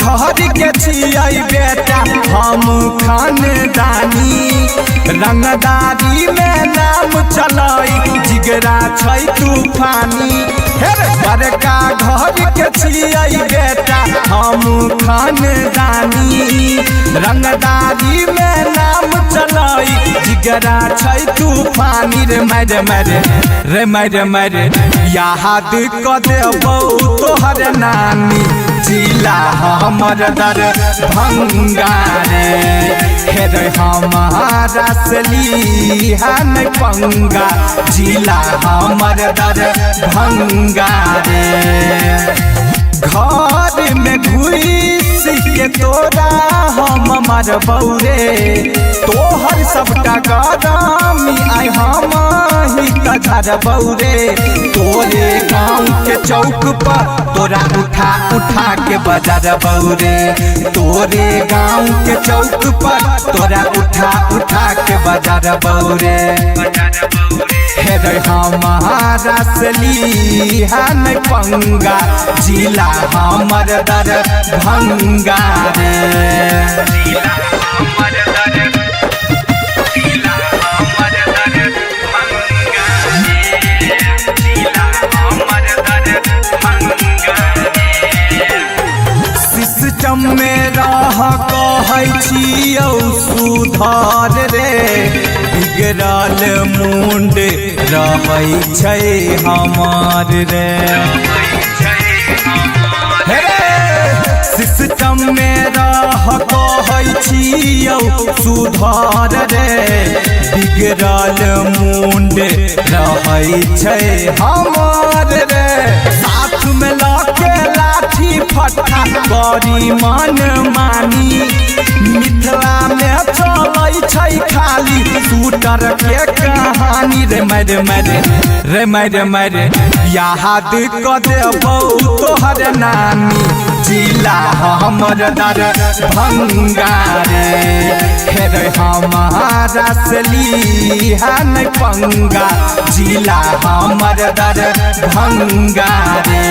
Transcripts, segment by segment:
घर के छियै बेटा हम खानदानी, रंगदारी में नाम चलाई जिगरा छै तूफानी। बड़का घर के छियै बेटा हम खानदानी, रंगदारी में नाम चलाई जिगरा छै तूफानी। रे मेरे मेरे रे मेरे मेरे याद क देबौ तोहर नानी, जिला हमर दर भंगारे। हेर हमारा सलीहन पंगा, जिला हमर दर भंगारे। घर में घुस के तोरा हम मरबौ रे, तोहर सबका गरमी आई हम ही झरबौ रे। तोरे गाँव के चौक पर तोरा उठा उठा के बजरबौ रे, तोरे गाँव के चौक पर तोरा उठा उठा के बजरबौ रे। हेर हमारा सलीहन पंगा, जिला हमर दर भंगारे। सिस्टम में रह कहै छियौ सुधार रे, बिगड़ल मुंड रहै छै हमार रे। सिस्टम में रह कहै छियौ सुधार रे, बिगड़ल मुंड रहै छै हमार रे। साथ में लके लाठी फट्टा बड़ी मन मानी, मिथिला में चलै छै खाली शूटर के कहानी। रे मेरे मेरे रे मेरे मेरे याद क देबौ तोहर नानी, जिला हमर दर भंगारे। हेर हमारा सलीहन पंगा, जिला हमर दर भंगारे।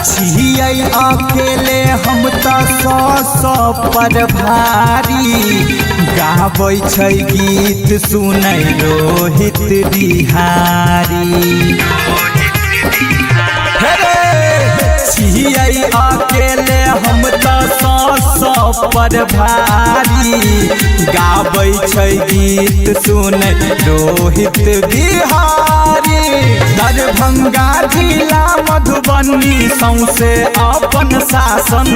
छियै अकेले हम तऽ सौ पर भारी, गाबै छै गीत सुनै रोहित बिहारी। छियै अकेले हम तऽ सौ पर भारी, गाबै छै गीत सुनै रोहित बिहारी। दरभंगा जिला मधुबनी सौंसे अपन शासन,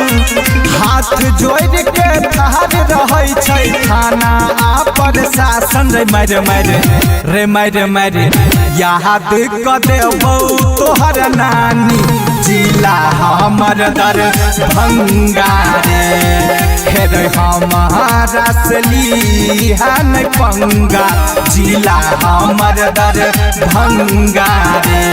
हाथ जोड़ के ठाढ़ रहै छै थाना आ प्रशासन। रे मेरे मेरे रे मेरे मेरे याद क देबौ तोहर नानी, जिला हमर दर भंगारे। हेर हमारा सलीहन पंगा, जिला हमर दर भंगारे।